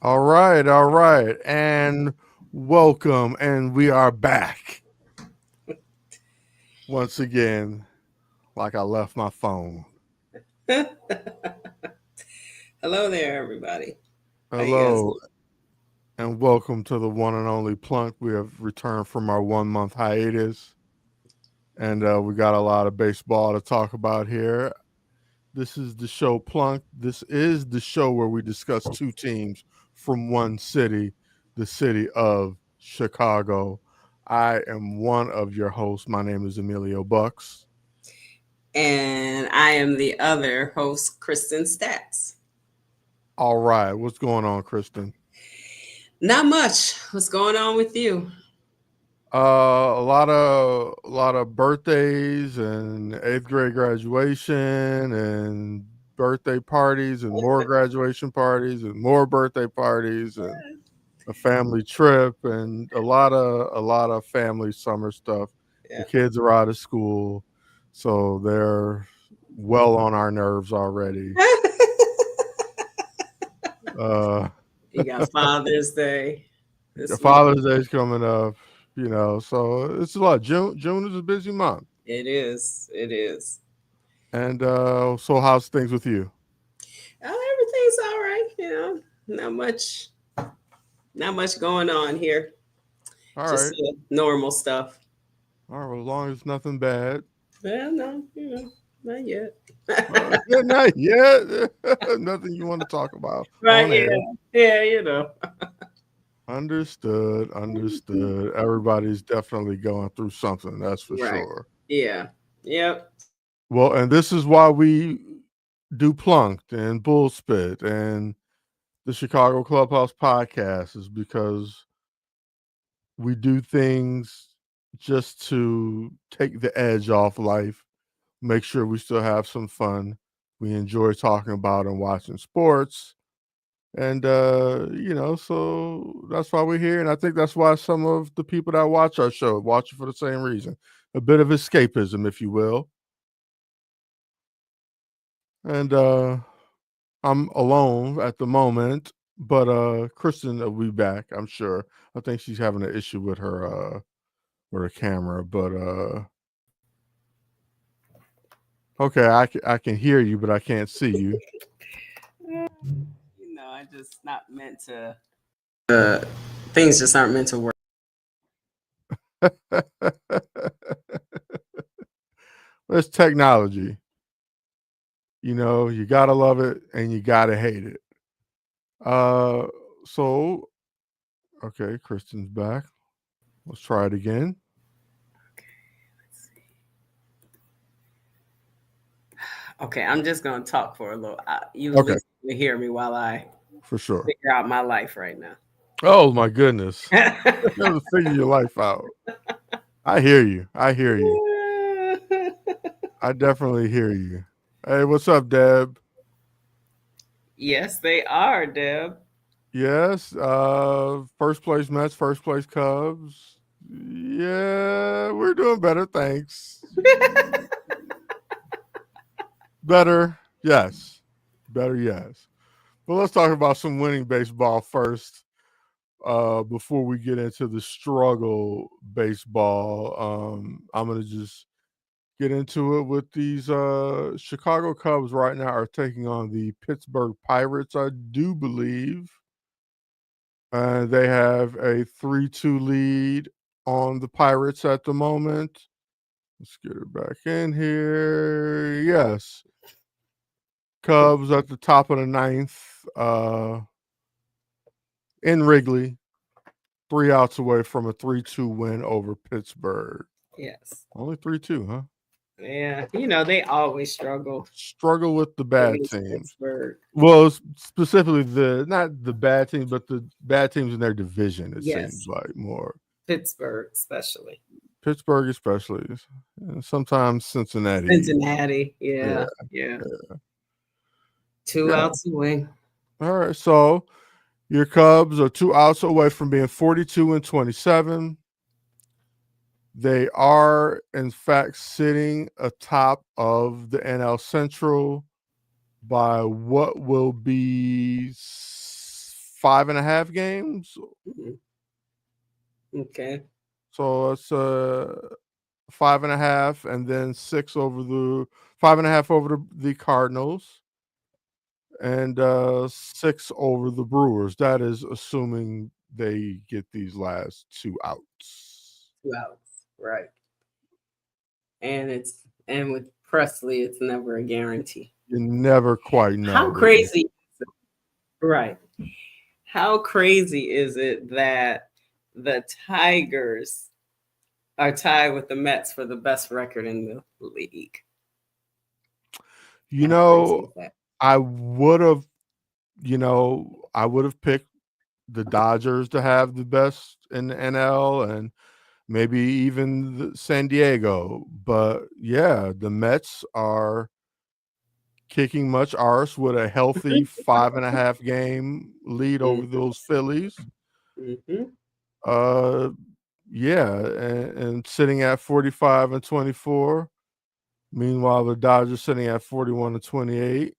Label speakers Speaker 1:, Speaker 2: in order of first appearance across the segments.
Speaker 1: All right. And welcome. And we are back once again, like I left my phone.
Speaker 2: Hello there, everybody. How you guys
Speaker 1: Hello, and welcome to the one and only Plunk. We have returned from our 1 month hiatus, and we got a lot of baseball to talk about here. This is the show Plunk. This is the show where we discuss two teams from one city, the city of Chicago. I am one of your hosts. My name is Emilio Bucks.
Speaker 2: and I am the other host, Kristen Stats.
Speaker 1: All right, what's going on, Kristen?
Speaker 2: Not much. What's going on with you?
Speaker 1: A lot of birthdays and eighth grade graduation and birthday parties and more graduation parties and more birthday parties and a family trip and a lot of family summer stuff. The
Speaker 2: Yeah.
Speaker 1: kids are out of school, so they're well on our nerves already. Uh,
Speaker 2: You got Father's Day this week.
Speaker 1: Father's Day's coming up, so it's a lot. June is a busy month.
Speaker 2: It is. It is.
Speaker 1: And so, how's things with you?
Speaker 2: Everything's all right. Not much. Not much going on here.
Speaker 1: All
Speaker 2: Just
Speaker 1: right,
Speaker 2: normal stuff.
Speaker 1: all right. Well, as long as nothing bad.
Speaker 2: Well, no, not yet.
Speaker 1: Not yet. Nothing you want to talk about
Speaker 2: Right?
Speaker 1: on
Speaker 2: Yeah.
Speaker 1: air.
Speaker 2: Yeah.
Speaker 1: Understood. Understood. Everybody's definitely going through something. That's for
Speaker 2: Right.
Speaker 1: sure.
Speaker 2: Yeah. Yep.
Speaker 1: Well, and this is why we do Plunked and Bullspit and the Chicago Clubhouse podcast is because we do things just to take the edge off life, make sure we still have some fun. We enjoy talking about and watching sports. And so that's why we're here. And I think that's why some of the people that watch our show watch it for the same reason. A bit of escapism, if you will. And I'm alone at the moment, but Kristen will be back, I'm sure. I think she's having an issue with her camera, but okay, I can hear you, but I can't see you.
Speaker 2: I just not meant to. Uh, Things just aren't meant to work.
Speaker 1: It's technology. You gotta love it and you gotta hate it. Uh, so okay, Kristen's back. Let's try it again.
Speaker 2: Okay, I'm just gonna talk for a little. You at
Speaker 1: Okay,
Speaker 2: least can hear me while I
Speaker 1: for sure.
Speaker 2: figure out my life right now.
Speaker 1: Oh my goodness, you have to figure your life out. I hear you. I hear you. I definitely hear you. Hey, what's up, Deb?
Speaker 2: Yes, they are, Deb.
Speaker 1: Yes. First place Mets, first place Cubs. Yeah, we're doing better. Thanks. Better, yes. Better, yes. But let's talk about some winning baseball first. Before we get into the struggle baseball, I'm gonna just get into it with these Chicago Cubs right now are taking on the Pittsburgh Pirates, I do believe. They have a 3-2 lead on the Pirates at the moment. Let's get it back in here. Yes. Cubs at the top of the ninth in Wrigley, 3 outs away from a 3-2 win over Pittsburgh.
Speaker 2: Yes.
Speaker 1: Only 3-2, huh?
Speaker 2: Yeah. They always struggle
Speaker 1: Struggle with the bad
Speaker 2: against
Speaker 1: teams.
Speaker 2: Pittsburgh.
Speaker 1: Well, specifically not the bad teams, but the bad teams in their division. It seems
Speaker 2: Yes,
Speaker 1: like more
Speaker 2: Pittsburgh especially.
Speaker 1: Pittsburgh, especially, and sometimes Cincinnati.
Speaker 2: Cincinnati.
Speaker 1: Yeah,
Speaker 2: Yeah. Yeah.
Speaker 1: yeah,
Speaker 2: Two
Speaker 1: yeah.
Speaker 2: outs away.
Speaker 1: All right, so your Cubs are 2 outs away from being 42-27. They are, in fact, sitting atop of the NL Central by what will be 5.5 games.
Speaker 2: Mhm. Okay.
Speaker 1: So it's 5.5, and then 5.5 over the Cardinals, and 6 over the Brewers. That is assuming they get these last 2 outs.
Speaker 2: 2 outs. Right. And with Presley, it's never a guarantee.
Speaker 1: You never quite
Speaker 2: How
Speaker 1: know.
Speaker 2: crazy, right? How crazy is it that the Tigers are tied with the Mets for the best record in the league?
Speaker 1: You
Speaker 2: How crazy
Speaker 1: know,
Speaker 2: is that?
Speaker 1: I would have, I would have picked the Dodgers to have the best in the NL, and maybe even San Diego. But yeah, the Mets are kicking much arse with a healthy 5.5 game lead over those Phillies.
Speaker 2: Mm-hmm.
Speaker 1: Uh, yeah, and sitting at 45-24. Meanwhile, the Dodgers sitting at 41-28.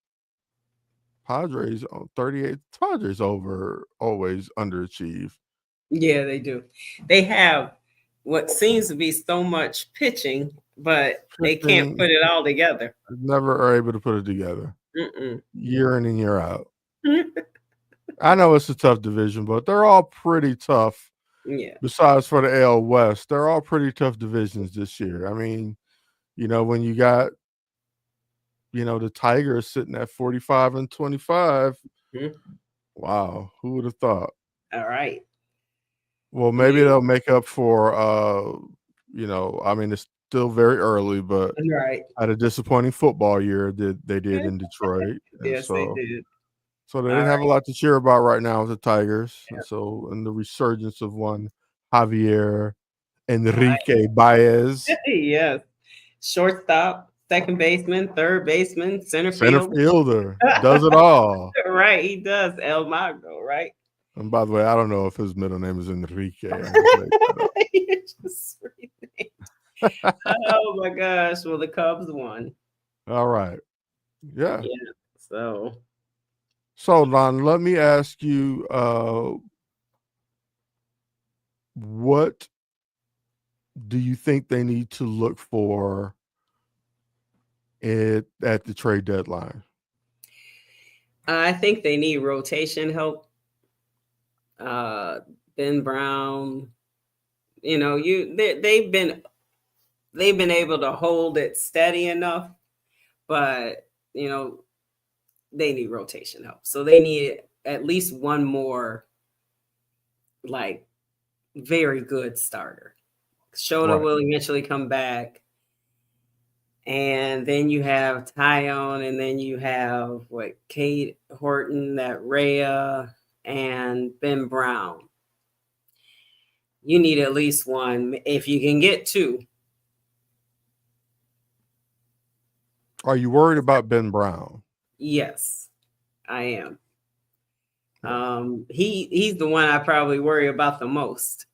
Speaker 1: Padres on 38. Padres over always underachieve.
Speaker 2: Yeah, they do. They have what seems to be so much pitching, but they can't
Speaker 1: Pitching
Speaker 2: put it all together.
Speaker 1: never are able to put it together
Speaker 2: Mm-mm.
Speaker 1: year in and year out. I know it's a tough division, but they're all pretty tough.
Speaker 2: Yeah.
Speaker 1: Besides for the AL West, they're all pretty tough divisions this year. I mean, when you got, the Tigers sitting at 45-25.
Speaker 2: Mhm.
Speaker 1: Wow, who would have thought?
Speaker 2: All right.
Speaker 1: Well, maybe
Speaker 2: Yeah.
Speaker 1: they'll make up for, I mean, it's still very early, but
Speaker 2: Right.
Speaker 1: had a disappointing football year that they did in Detroit, and
Speaker 2: Yes, they
Speaker 1: so
Speaker 2: did.
Speaker 1: they
Speaker 2: All
Speaker 1: didn't have a
Speaker 2: right.
Speaker 1: lot to cheer about right now with the Tigers, and the resurgence of one Javier
Speaker 2: All right.
Speaker 1: Enrique Baez,
Speaker 2: Yes. Shortstop, second baseman, third baseman, center
Speaker 1: center
Speaker 2: field.
Speaker 1: fielder, does it all.
Speaker 2: Right, he does. El Mago, right?
Speaker 1: And by the way, I don't know if his middle name is Enrique. I just made that
Speaker 2: You just renamed.
Speaker 1: up.
Speaker 2: Oh my gosh. Well, the Cubs won.
Speaker 1: All right. Yeah.
Speaker 2: Yeah. So
Speaker 1: So, Don, let me ask you, what do you think they need to look for at the trade deadline?
Speaker 2: I think they need rotation help. Uh Ben Brown, they've been able to hold it steady enough, but they need rotation help. So they need at least one more like very good starter. Shota
Speaker 1: Right.
Speaker 2: will eventually come back. And then you have Tyon, and then you have Kate Horton, that Rhea, and Ben Brown. You need at least one. If you can get two,
Speaker 1: Are you worried about Ben Brown?
Speaker 2: yes, I am.
Speaker 1: Yeah.
Speaker 2: He's the one I probably worry about the most.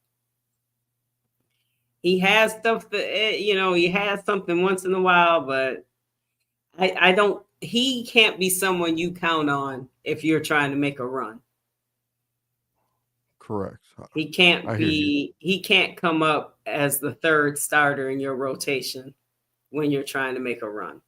Speaker 2: He has stuff that he has something once in a while, but I don't. He can't be someone you count on if you're trying to make a run.
Speaker 1: Correct.
Speaker 2: He can't
Speaker 1: I hear you.
Speaker 2: be. He can't come up as the third starter in your rotation when you're trying to make a run.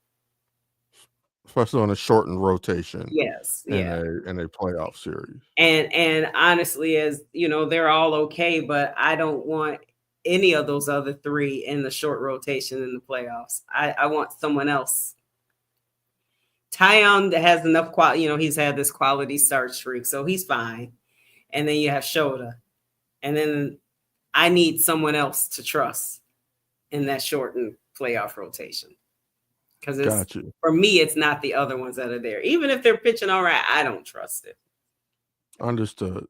Speaker 1: Especially on a shortened rotation
Speaker 2: Yes,
Speaker 1: in
Speaker 2: yeah.
Speaker 1: a playoff series.
Speaker 2: And honestly, as they're all okay, but I don't want any of those other three in the short rotation in the playoffs. I want someone else. Tyon has enough quality. He's had this quality start streak, so he's fine. And then you have Shota, and then I need someone else to trust in that shortened playoff rotation because it's
Speaker 1: Got you.
Speaker 2: for me, it's not the other ones that are there. Even if they're pitching all right, I don't trust it.
Speaker 1: Understood.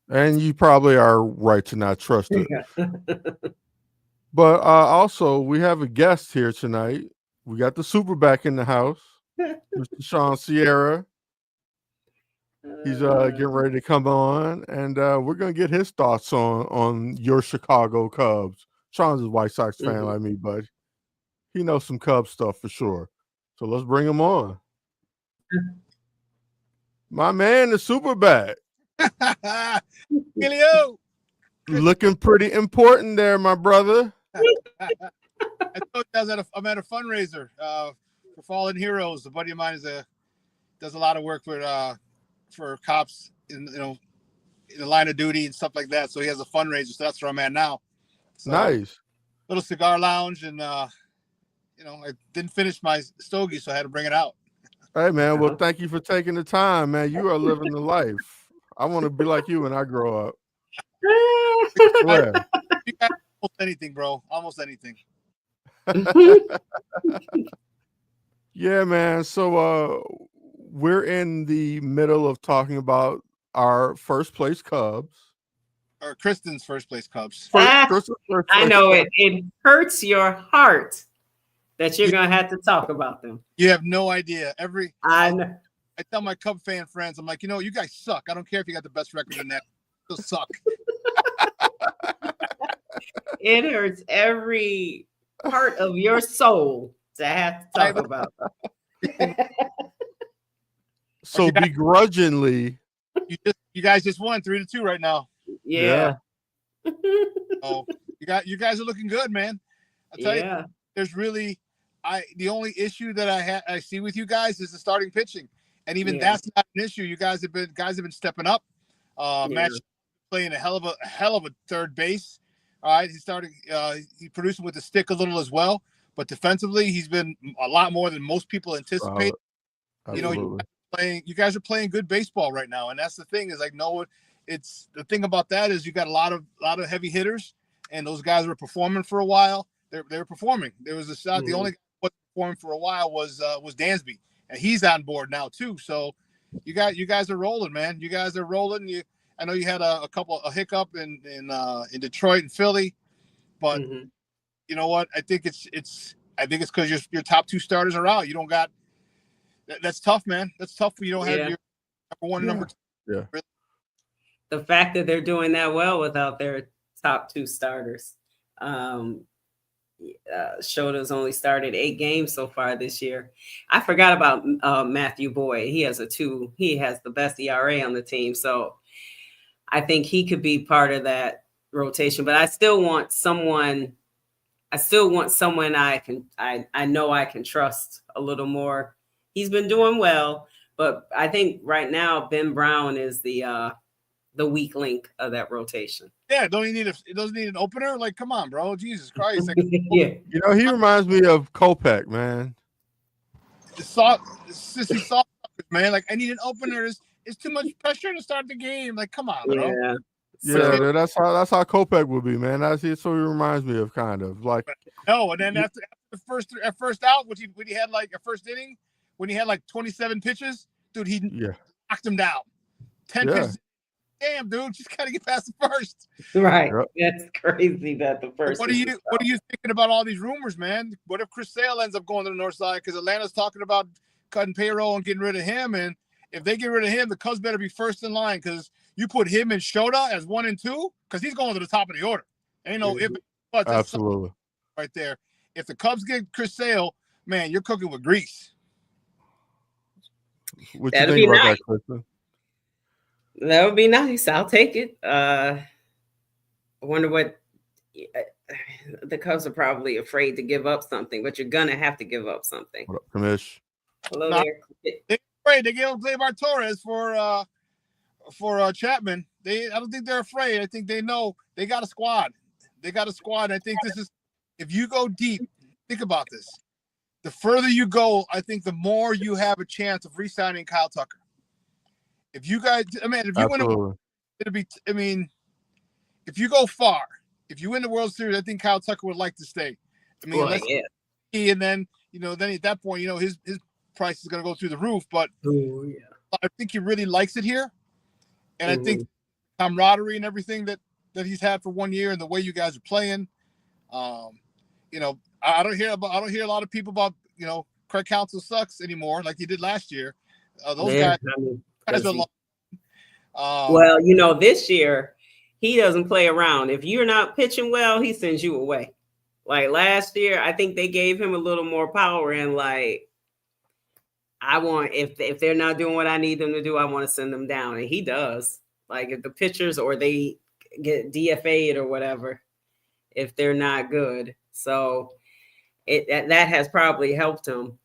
Speaker 1: And you probably are right to not trust it. But also, we have a guest here tonight. We got the super back in the house, Mr. Sean Sierra. He's getting ready to come on, and we're gonna get his thoughts on your Chicago Cubs. Sean's a White Sox fan like me, but he knows some Cubs stuff for sure. So let's bring him on. My man, the super back.
Speaker 3: Gilio.
Speaker 1: Looking pretty important there, my brother.
Speaker 3: I told you I'm at a fundraiser for fallen heroes. A buddy of mine does a lot of work for cops in the line of duty and stuff like that. So he has a fundraiser. So that's where I'm at now. So,
Speaker 1: Nice.
Speaker 3: Little cigar lounge, and I didn't finish my stogie, so I had to bring it out.
Speaker 1: Hey, man. Well, thank you for taking the time, man. You are living the life. I want to be like you when I grow up. Swear.
Speaker 3: You got almost anything, bro. Almost anything.
Speaker 1: Yeah, man. So we're in the middle of talking about our first place Cubs.
Speaker 3: Or Kristen's first place Cubs.
Speaker 2: I know it. It hurts your heart that you're gonna have to talk about them.
Speaker 3: You have no idea.
Speaker 2: I know.
Speaker 3: I tell my Cub fan friends, I'm like, you guys suck. I don't care if you got the best record in that. You'll suck.
Speaker 2: It hurts every part of your soul to have to talk about.
Speaker 1: So begrudgingly,
Speaker 3: you guys just won 3-2 right now.
Speaker 2: Yeah.
Speaker 3: Oh, you guys are looking good, man. I'll tell you, there's really the only issue that I see with you guys is the starting pitching. And even that's not an issue. You guys have been stepping up. Matt playing a hell of a third base. All right, he's producing with the stick a little as well, but defensively he's been a lot more than most people anticipate. You guys are playing good baseball right now, and that's the thing is it's the thing about that is you got a lot of heavy hitters, and those guys were performing for a while. They were performing. There was a shot. Mm-hmm. The only guy who wasn't performing for a while was Dansby, and he's on board now too. So you guys are rolling, man. You guys are rolling. I know you had a hiccup in Detroit and Philly, but you know what? I think it's because your top two starters are out. You don't got. That's tough, man. That's tough when you don't have your number one, number two.
Speaker 1: Yeah.
Speaker 3: Really.
Speaker 2: The fact that they're doing that well without their top two starters. Shota's only started 8 games so far this year. I forgot about Matthew Boyd. He has He has the best ERA on the team, so I think he could be part of that rotation. But I still want someone. I know I can trust a little more. He's been doing well, but I think right now Ben Brown is the weak link of that rotation.
Speaker 3: Yeah, doesn't need an opener? Like, come on, bro. Jesus Christ.
Speaker 2: Yeah.
Speaker 1: He reminds me of Kopech, man.
Speaker 3: Sissy soft, man. Like, I need an opener. It's too much pressure to start the game. Like, come on, bro.
Speaker 2: Yeah.
Speaker 1: Yeah, that's how Kopech would be, man. So he reminds me of kind of like.
Speaker 3: No, and then after the first out, when he had like a first inning, when he had like 27 pitches, dude, he knocked him down. 10 pitches. Damn, dude, just gotta get past the first.
Speaker 2: Right. Yep. That's crazy that the first.
Speaker 3: What are you thinking about all these rumors, man? What if Chris Sale ends up going to the north side? Because Atlanta's talking about cutting payroll and getting rid of him. And if they get rid of him, the Cubs better be first in line because you put him and Shota as 1 and 2 because he's going to the top of the order. Ain't no if buts.
Speaker 1: Absolutely.
Speaker 3: Right there. If the Cubs get Chris Sale, man, you're cooking with grease.
Speaker 1: What you think about that, Kristen?
Speaker 2: That would be nice. I'll take it. I wonder what the Cubs are probably afraid to give up something, but you're gonna have to give up something.
Speaker 1: What up, Kamish?
Speaker 2: Hello there.
Speaker 3: They're afraid. They gave up Gleyber Torres for Chapman. I don't think they're afraid. I think they know they got a squad. I think this is if you go deep. Think about this. The further you go, I think the more you have a chance of re-signing Kyle Tucker. If you guys, if you win, it'll be. If you go far, if you win the World Series, I think Kyle Tucker would like to stay. And then then at that point, his price is going to go through the roof. But I think he really likes it here, and I think camaraderie and everything that he's had for 1 year and the way you guys are playing. I don't hear a lot of people about Craig Counsell sucks anymore like he did last year. Those guys.
Speaker 2: Well, this year he doesn't play around. If you're not pitching well, he sends you away. Like last year, I think they gave him a little more power and like, if they're not doing what I need them to do, I want to send them down, and he does. Like if the pitchers or they get DFA'd or whatever, if they're not good. So that has probably helped him.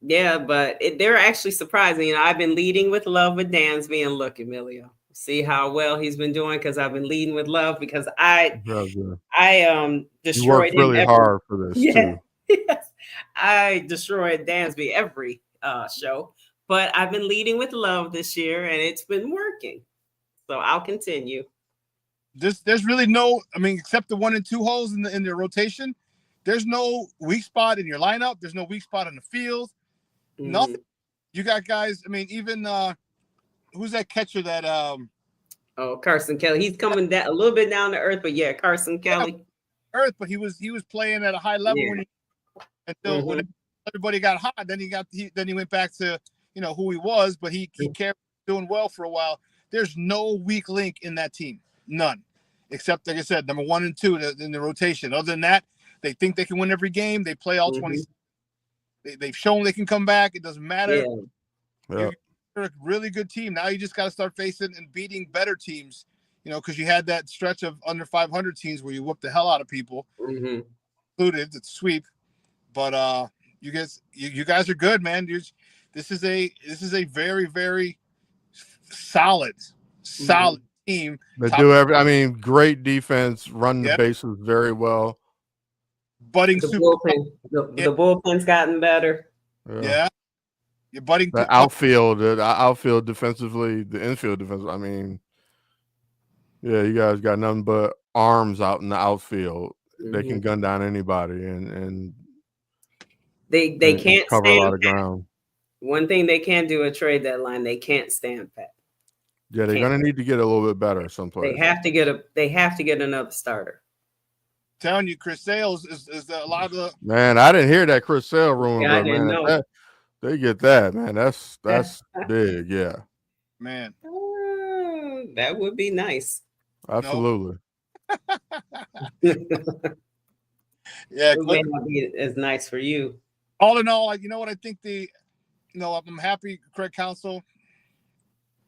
Speaker 2: Yeah, but they're actually surprising. I've been leading with love with Dansby, and look, Emilio, see how well he's been doing because I've been leading with love because I
Speaker 1: you worked
Speaker 2: destroyed him
Speaker 1: really hard for this too.
Speaker 2: Yes, I destroyed Dansby every show, but I've been leading with love this year, and it's been working. So I'll continue.
Speaker 3: There's really no, I mean, except the 1 and 2 holes in the rotation. There's no weak spot in your lineup. There's no weak spot in the field. Nothing. You got guys. I mean, even who's that catcher that
Speaker 2: Carson Kelly. He's coming down a little bit down to earth, but yeah, Carson Kelly.
Speaker 3: Earth, but he was playing at a high level when everybody got hot. Then he went back to who he was, but he kept doing well for a while. There's no weak link in that team, none, except like I said, number 1 and 2 in the rotation. Other than that, they think they can win every game. They play all 20. They've shown they can come back. It doesn't matter.
Speaker 1: Yeah.
Speaker 3: You're a really good team. Now you just got to start facing and beating better teams, because you had that stretch of under 500 teams where you whooped the hell out of people, included the sweep. But you guys are good, man. This is a very, very solid team.
Speaker 1: They do great defense, run the bases very well.
Speaker 3: Budding
Speaker 2: the bullpen's gotten better.
Speaker 3: Yeah. You're budding
Speaker 1: the outfield defensively, the infield defense. I mean, yeah, you guys got nothing but arms out in the outfield. They can gun down anybody and
Speaker 2: they can't
Speaker 1: cover a lot of ground.
Speaker 2: One thing they can't do at trade deadline, they can't stand pat.
Speaker 1: Yeah, they're gonna need to get a little bit better someplace.
Speaker 2: They have to get another starter.
Speaker 3: Telling you, Chris Sales is a lot of the
Speaker 1: man. I didn't hear that Chris Sale rumor,
Speaker 2: yeah,
Speaker 1: but
Speaker 2: I didn't know.
Speaker 1: They get that, man. That's big, yeah.
Speaker 3: Man,
Speaker 2: that would be nice.
Speaker 1: Absolutely.
Speaker 3: Yeah,
Speaker 2: it may not be as nice for you.
Speaker 3: All in all, you know what I think I'm happy, Craig Counsell.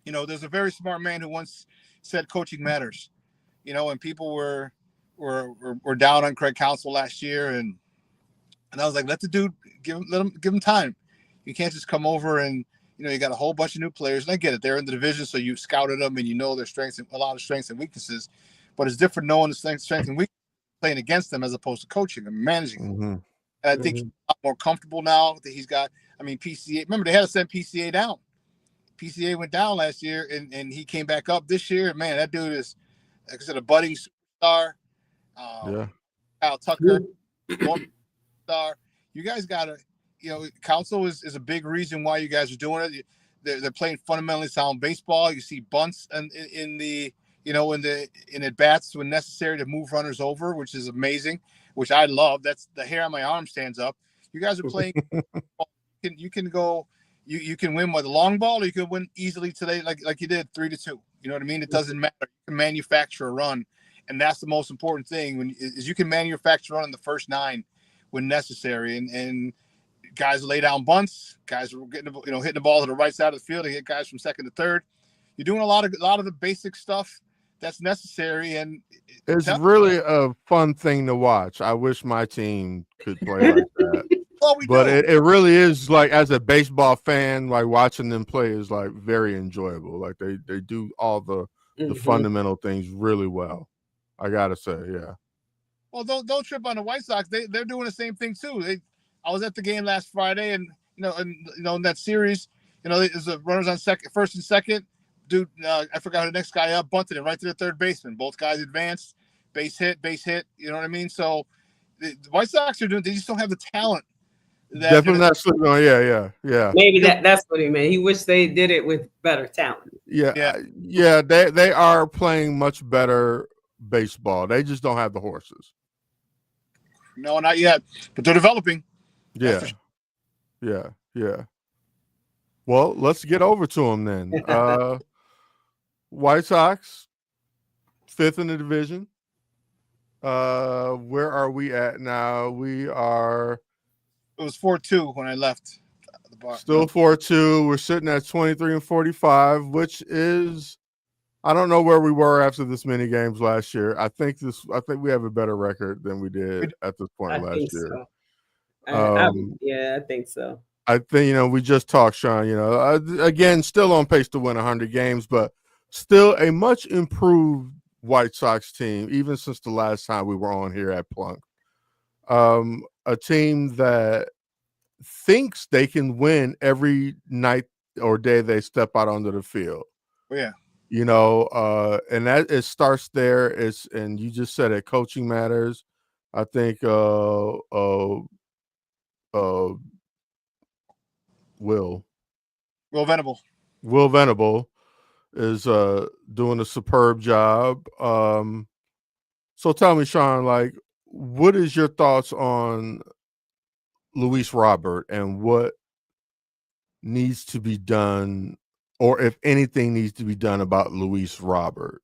Speaker 3: There's a very smart man who once said coaching matters. And people were down on Craig Counsell last year, and I was like, let the dude give him time. You can't just come over and you got a whole bunch of new players, and I get it. They're in the division, so you scouted them and their strengths and a lot of strengths and weaknesses. But it's different knowing the strengths and weaknesses, playing against them as opposed to coaching and managing them. And I think he's a lot more comfortable now that he's got. PCA. Remember, they had to send PCA down. PCA went down last year, and he came back up this year. Man, that dude is, like I said, a budding superstar. Kyle Tucker, star. You guys got to, Counsell is a big reason why you guys are doing it. They're playing fundamentally sound baseball. You see bunts in at bats when necessary to move runners over, which is amazing, which I love. That's the hair on my arm stands up. You guys are playing. You can go. You can win with a long ball, or you can win easily today, like you did 3-2. You know what I mean? It doesn't matter. You can manufacture a run, and that's the most important thing. Is you can manufacture a run in the first 9 when necessary, and guys lay down bunts. Guys are getting hitting the ball to the right side of the field to hit guys from second to third. You're doing a lot of the basic stuff that's necessary, and
Speaker 1: it's really a fun thing to watch. I wish my team could play like that. But it really is, like, as a baseball fan, like watching them play is like very enjoyable. Like they do all the fundamental things really well. I gotta say, yeah.
Speaker 3: Well, don't trip on the White Sox. They're doing the same thing too. I was at the game last Friday, and in that series, there's the runners on first and second. Dude, I forgot the next guy up, bunted it right to the third baseman. Both guys advanced, base hit. You know what I mean? So the White Sox are doing. They just don't have the talent.
Speaker 1: Definitely not sleeping on. Yeah.
Speaker 2: Maybe that's what he meant. He wished they did it with better talent.
Speaker 1: Yeah. They are playing much better baseball. They just don't have the horses.
Speaker 3: No, not yet, but they're developing.
Speaker 1: Yeah. Well, let's get over to them then. White Sox, 5th in the division. Where are we at now? We are.
Speaker 3: It was 4-2 when I left the bar.
Speaker 1: Still 4-2. We're sitting at 23 and 45, which is I don't know where we were after this many games last year. I think we have a better record than we did at this point
Speaker 2: I
Speaker 1: last
Speaker 2: think
Speaker 1: year.
Speaker 2: so. I think so.
Speaker 1: I think, we just talked, Sean, again, still on pace to win 100 games, but still a much improved White Sox team, even since the last time we were on here at Plunked. A team that thinks they can win every night or day they step out onto the field.
Speaker 3: Yeah.
Speaker 1: And that it starts there. And you just said it, coaching matters. I think Will Venable is doing a superb job. So tell me, Sean, like, what is your thoughts on Luis Robert and what needs to be done, or if anything needs to be done about Luis Robert?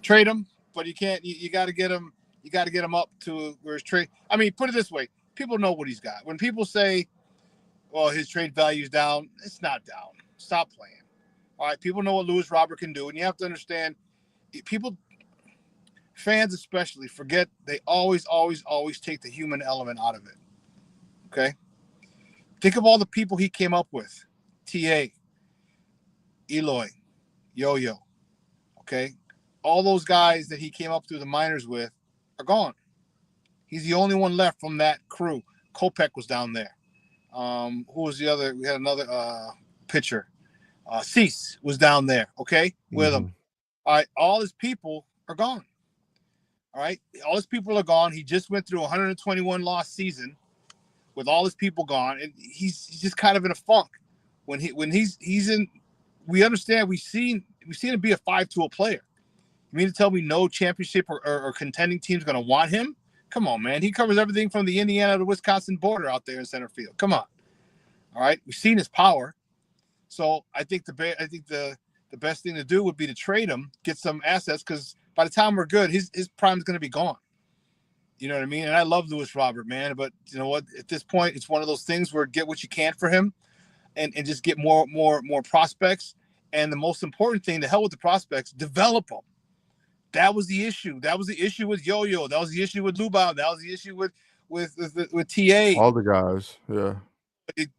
Speaker 3: Trade him, but you can't. You got to get him. You got to get him up to where his trade. I mean, put it this way: people know what he's got. When people say, "Well, his trade value's down," it's not down. Stop playing. All right, people know what Luis Robert can do, and you have to understand. People, fans especially, forget they always take the human element out of it. Okay, think of all the people he came up with: T.A., Eloy, Yo-Yo. Okay, all those guys that he came up through the minors with are gone. He's the only one left from that crew. Kopech was down there. Who was the other? We had another pitcher. Cease was down there. Okay, with him. All right, all his people are gone. All right, all his people are gone. He just went through a 121 loss season with all his people gone, and he's just kind of in a funk. When he's in, we understand. We've seen him be a 5-tool player. You mean to tell me no championship or contending team's going to want him? Come on, man. He covers everything from the Indiana to Wisconsin border out there in center field. Come on. All right, we've seen his power. So I think the best thing to do would be to trade him, get some assets, because by the time we're good, his prime is going to be gone. You know what I mean? And I love Luis Robert, man, but you know what? At this point, it's one of those things where get what you can for him, and just get more prospects. And the most important thing, the hell with the prospects, develop them. That was the issue. That was the issue with Yo-Yo. That was the issue with Lubov. That was the issue with TA.
Speaker 1: All the guys, yeah.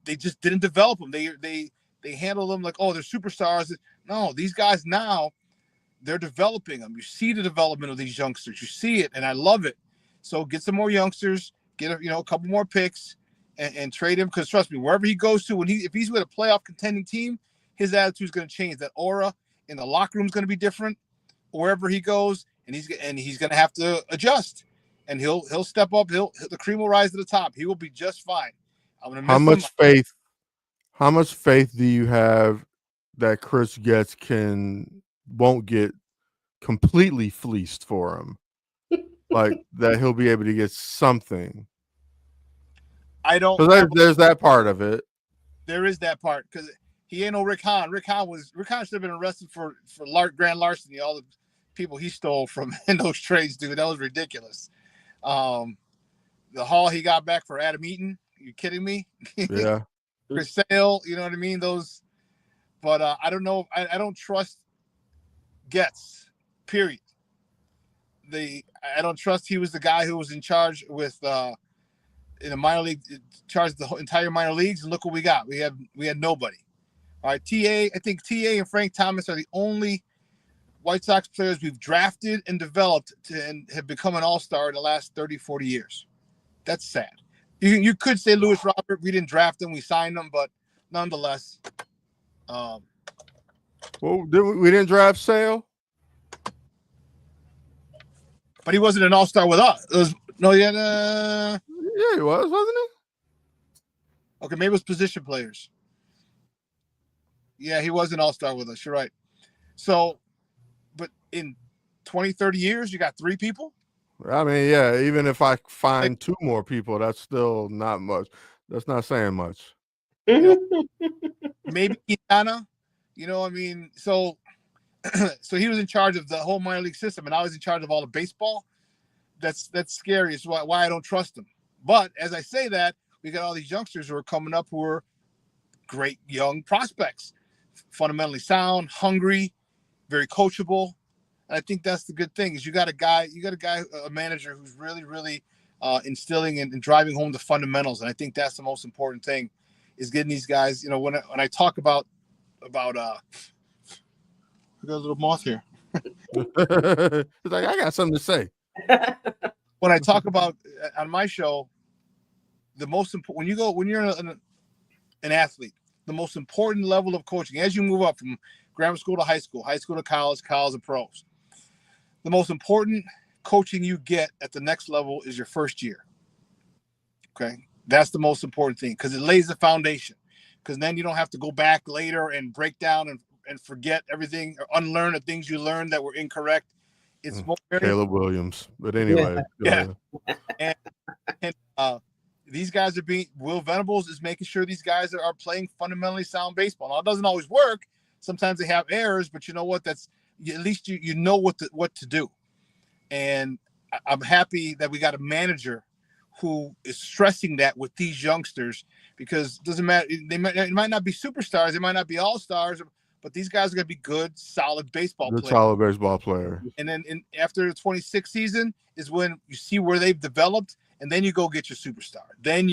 Speaker 3: They just didn't develop them. They handle them like, oh, they're superstars. No, these guys now, they're developing them. You see the development of these youngsters. You see it, and I love it. So get some more youngsters, get a couple more picks, and trade him. Because trust me, wherever he goes to, if he's with a playoff contending team, his attitude is going to change. That aura in the locker room is going to be different wherever he goes, and he's going to have to adjust, and he'll step up. The cream will rise to the top. He will be just fine. I'm going to miss him.
Speaker 1: How much faith do you have that Chris Getz won't get completely fleeced for him? Like that he'll be able to get something.
Speaker 3: I don't.
Speaker 1: There's that part of it.
Speaker 3: There is that part because he ain't no Rick Hahn. Rick Hahn should have been arrested for grand larceny. All the people he stole from in those trades, dude. That was ridiculous. The haul he got back for Adam Eaton. Are you kidding me?
Speaker 1: Yeah.
Speaker 3: For sale, you know what I mean? Those, but I don't know. I don't trust Getz. Period. I don't trust he was the guy who was in charge with in the minor league, charged the entire minor leagues, and look what we got. We had nobody. All right, I think TA and Frank Thomas are the only White Sox players we've drafted and developed and have become an all-star in the last 30, 40 years. That's sad. You could say Luis Robert, we didn't draft him, we signed him, but nonetheless.
Speaker 1: Well, we didn't draft Sale?
Speaker 3: But he wasn't an all-star with us.
Speaker 1: Yeah, he was, wasn't he?
Speaker 3: Okay, maybe it was position players. Yeah, he was an all-star with us. You're right. So, but in 20, 30 years, you got 3 people?
Speaker 1: I mean, yeah, even if I find 2 more people, that's still not much. That's not saying much.
Speaker 3: Maybe Quintana, I mean, so he was in charge of the whole minor league system, and I was in charge of all the baseball. That's scary. It's why I don't trust him. But as I say that, we got all these youngsters who are coming up who are great young prospects. fundamentally sound, hungry, very coachable. And I think that's the good thing is you got a manager who's really, really instilling and driving home the fundamentals. And I think that's the most important thing is getting these guys, when I talk about we got a little moth here.
Speaker 1: It's like, I got something to say.
Speaker 3: When I talk about on my show, the most important when you're an athlete, the most important level of coaching as you move up from grammar school to high school to college to pros, the most important coaching you get at the next level is your first year. Okay, that's the most important thing because it lays the foundation. Because then you don't have to go back later and break down and forget everything or unlearn the things you learned that were incorrect. It's more
Speaker 1: Caleb Williams, but anyway,
Speaker 3: yeah. And these guys are Will Venables is making sure these guys are playing fundamentally sound baseball. Now it doesn't always work. Sometimes they have errors, but you know what? At least you know what to do. And I'm happy that we got a manager who is stressing that with these youngsters because it doesn't matter. It might not be superstars, it might not be all stars, but these guys are going to be good, solid baseball players.
Speaker 1: Solid baseball player.
Speaker 3: And then after the 26th season is when you see where they've developed, and then you go get your superstar. Then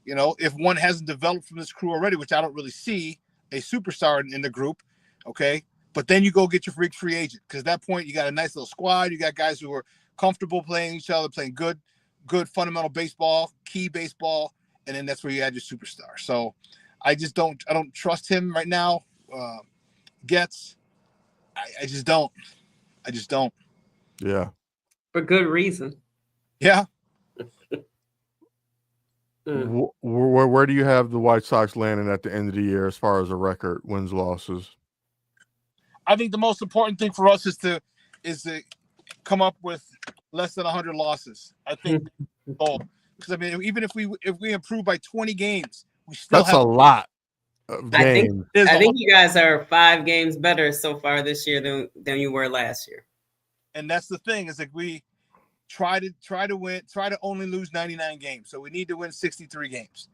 Speaker 3: if one hasn't developed from this crew already, which I don't really see a superstar in the group, okay, but then you go get your free agent because at that point you got a nice little squad. You got guys who are comfortable playing each other, playing good fundamental baseball, key baseball, and then that's where you add your superstar. So I don't trust him right now. I just don't.
Speaker 1: Yeah.
Speaker 2: For good reason.
Speaker 3: Yeah.
Speaker 1: Where do you have the White Sox landing at the end of the year as far as a record, wins, losses?
Speaker 3: I think the most important thing for us is to come up with less than 100 losses. I think because even if we improve by 20 games, we still
Speaker 1: that's a lot of games.
Speaker 2: I think you guys are 5 games better so far this year than you were last year.
Speaker 3: And that's the thing is like we try to only lose 99 games. So we need to win 63 games.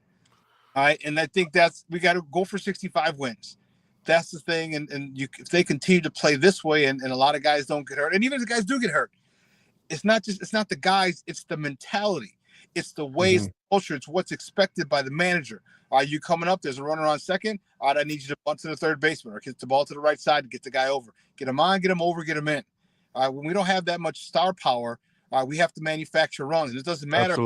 Speaker 3: All right. And I think we got to go for 65 wins. That's the thing. And if they continue to play this way and a lot of guys don't get hurt, and even if the guys do get hurt, it's not the guys, it's the mentality. It's the way, it's the culture. It's what's expected by the manager. Are you coming up? There's a runner on second. All right, I need you to bunt to the third baseman or get the ball to the right side to get the guy over. Get him on, get him over, get him in. All right, when we don't have that much star power, we have to manufacture runs. And it doesn't matter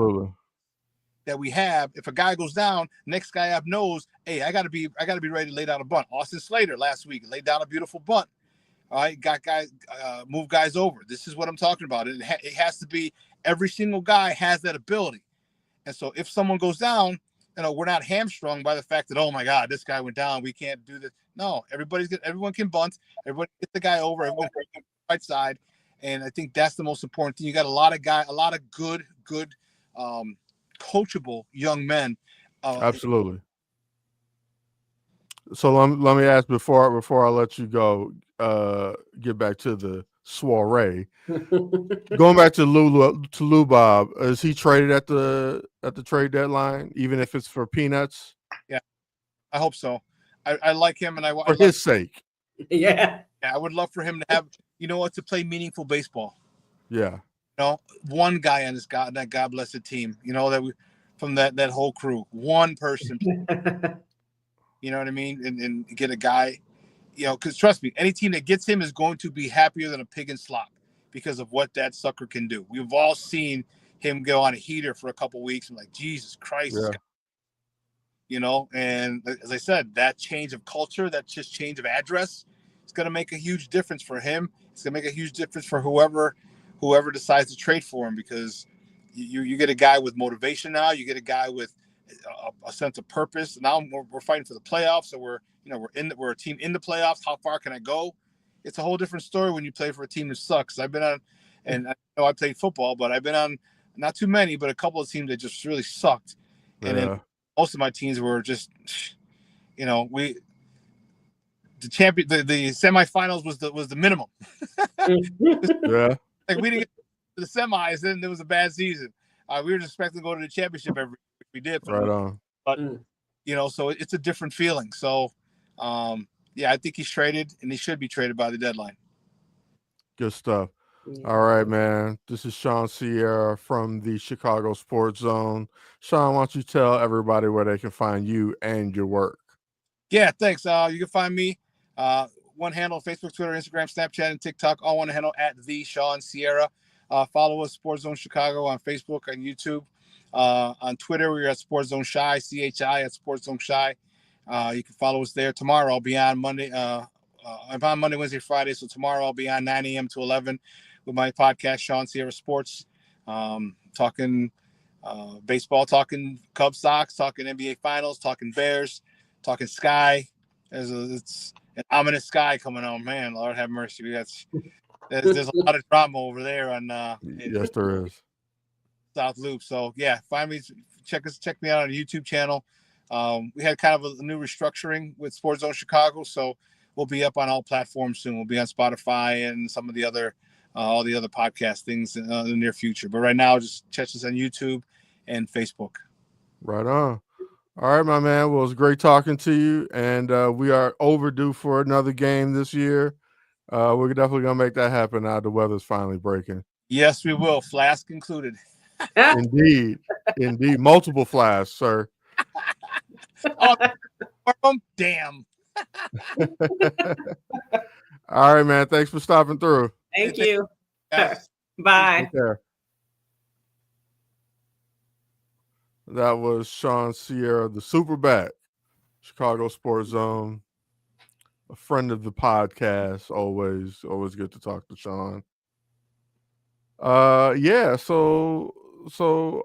Speaker 3: that we have. If a guy goes down, next guy up knows, hey, I gotta be ready to lay down a bunt. Austin Slater last week laid down a beautiful bunt. All right, got guys, move guys over. This is what I'm talking about. It has to be every single guy has that ability. And so if someone goes down, we're not hamstrung by the fact that, oh my God, this guy went down. We can't do this. No, everyone can bunt. Everyone get the guy over. Everyone can get the right side. And I think that's the most important thing. You got a lot of good, coachable young men.
Speaker 1: Absolutely. So let me ask before I let you go, get back to the soiree. Going back to Lou Bob, is he traded at the trade deadline, even if it's for peanuts?
Speaker 3: Yeah, I hope so. I like him, and
Speaker 1: for his sake.
Speaker 2: Yeah,
Speaker 3: I would love for him to have to play meaningful baseball.
Speaker 1: Yeah,
Speaker 3: one guy on that God blessed team. From that whole crew, one person. You know what I mean? And get a guy, because trust me, any team that gets him is going to be happier than a pig in slop because of what that sucker can do. We've all seen him go on a heater for a couple weeks. I'm like, Jesus Christ. Yeah. And as I said, that change of culture, that just change of address, it's going to make a huge difference for him. It's going to make a huge difference for whoever decides to trade for him because you get a guy with motivation now. You get a guy with a sense of purpose. Now we're fighting for the playoffs, so we're a team in the playoffs. How far can I go? It's a whole different story when you play for a team that sucks. I've been on, and I know I played football, but I've been on not too many, but a couple of teams that just really sucked. And then most of my teams were just, the semifinals was the minimum.
Speaker 1: Yeah,
Speaker 3: like we didn't get to the semis, then there was a bad season. We were just expecting to go to the championship every week. We did,
Speaker 1: right on.
Speaker 3: But so it's a different feeling. So, yeah, I think he's traded, and he should be traded by the deadline.
Speaker 1: Good stuff.
Speaker 2: Yeah.
Speaker 1: All right, man. This is Sean Sierra from the Chicago Sports Zone. Sean, why don't you tell everybody where they can find you and your work?
Speaker 3: Yeah, thanks. You can find me one handle: Facebook, Twitter, Instagram, Snapchat, and TikTok. All one handle at the Sean Sierra. Follow us, Sports Zone Chicago, on Facebook, on YouTube, on Twitter. We're at Sports Zone Shy, CHI at Sports Zone Shy. You can follow us there. Tomorrow I'll be on Monday. I'm on Monday, Wednesday, Friday. So tomorrow I'll be on 9 a.m. to 11 with my podcast, Sean Sierra Sports, talking baseball, talking Cubs, Sox, talking NBA Finals, talking Bears, talking Sky. It's an ominous Sky coming on, man. Lord have mercy. There's a lot of drama over there on
Speaker 1: Yes, there is.
Speaker 3: South Loop. So yeah, find me, check me out on the YouTube channel. We had kind of a new restructuring with Sports Zone Chicago, so we'll be up on all platforms soon. We'll be on Spotify and some of the other all the other podcast things in the near future. But right now, just check us on YouTube and Facebook.
Speaker 1: Right on. All right, my man. Well, it's great talking to you, and we are overdue for another game this year. We're definitely gonna make that happen now. The weather's finally breaking.
Speaker 3: Yes, we will. Flask included.
Speaker 1: Indeed, indeed, multiple flasks, sir.
Speaker 3: Oh, damn.
Speaker 1: All right, man. Thanks for stopping through.
Speaker 2: Thank you.
Speaker 3: Yes.
Speaker 2: Bye.
Speaker 1: Take care. That was Sean Sierra, the Superback, Chicago Sports Zone, a friend of the podcast. Always good to talk to Sean. Yeah, so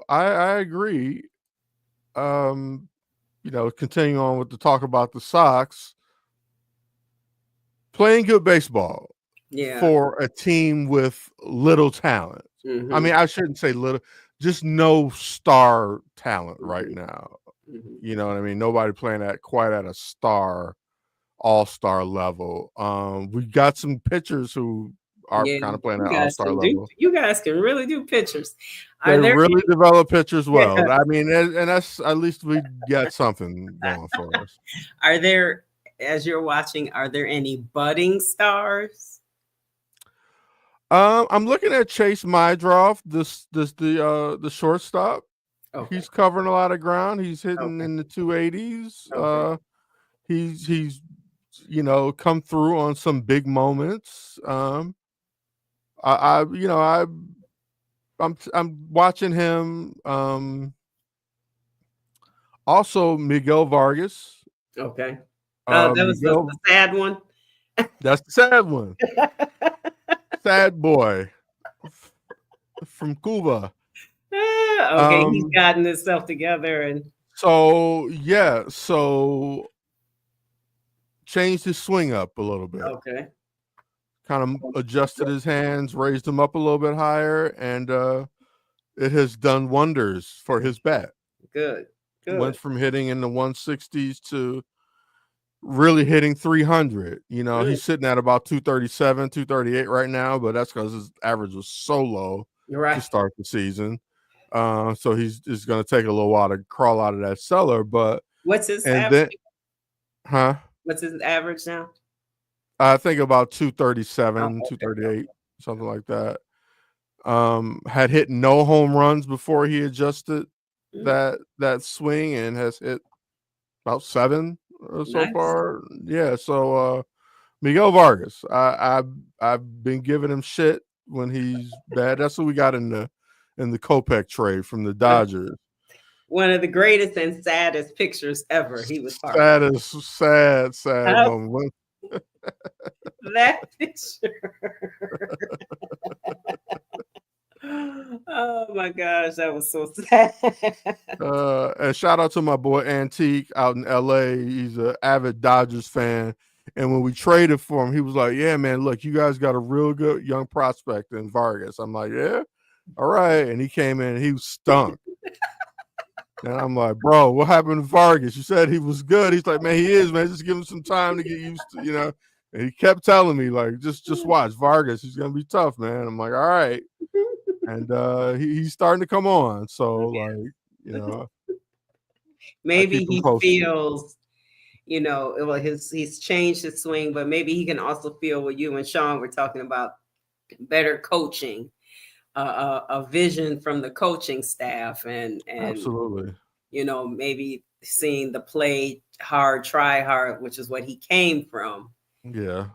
Speaker 1: I agree. Continuing on with the talk about the Sox, playing good baseball for a team with little talent.
Speaker 2: Mm-hmm.
Speaker 1: I mean, I shouldn't say little, just no star talent right now.
Speaker 2: Mm-hmm.
Speaker 1: You know what I mean? Nobody playing quite at a all-star level. We got some pitchers who are kind of playing at all-star level.
Speaker 2: You guys can really do pitchers.
Speaker 1: They really develop pitchers well. Yeah. I mean, and that's, at least we got something going for us.
Speaker 2: Are there, as you're watching, are there any budding stars?
Speaker 1: I'm looking at Chase Mydroff, the shortstop. Okay. He's covering a lot of ground. He's hitting in the 280s. Okay. He's come through on some big moments. I'm watching him. Also Miguel Vargas.
Speaker 2: Okay. That was the sad one.
Speaker 1: That's the sad one. Sad boy from Cuba.
Speaker 2: Okay, he's gotten himself together, and
Speaker 1: so changed his swing up a little bit.
Speaker 2: Okay.
Speaker 1: Kind of adjusted his hands, raised them up a little bit higher, and it has done wonders for his bat.
Speaker 2: Good.
Speaker 1: Went from hitting in the 160s to really hitting 300. He's sitting at about 237, 238 right now, but that's because his average was so low to start the season. So he's going to take a little while to crawl out of that cellar. But
Speaker 2: what's his average? What's his average now?
Speaker 1: I think about 237, 238, something like that. Had hit no home runs before he adjusted that swing, and has hit about 7 so far. Yeah. So Miguel Vargas, I've been giving him shit when he's bad. That's what we got in the Kopech trade from the Dodgers.
Speaker 2: One of the greatest and saddest pictures ever. He was
Speaker 1: sad moment.
Speaker 2: That picture. Oh my gosh, that was so sad.
Speaker 1: And shout out to my boy Antique out in LA. He's an avid Dodgers fan. And when we traded for him, he was like, yeah, man, look, you guys got a real good young prospect in Vargas. I'm like, yeah, all right. And he came in and he was stunk. And I'm like, bro, what happened to Vargas? You said he was good. He's like, man, he is, man. Just give him some time to get used to, And he kept telling me, like, just watch Vargas. He's going to be tough, man. I'm like, all right. And he's starting to come on. So, like,
Speaker 2: maybe he feels you know, well, he's changed his swing, but maybe he can also feel what you and Sean were talking about, better coaching, a vision from the coaching staff, and
Speaker 1: Absolutely.
Speaker 2: you know, maybe seeing the play hard, try hard, which is what he came from.
Speaker 1: Yeah.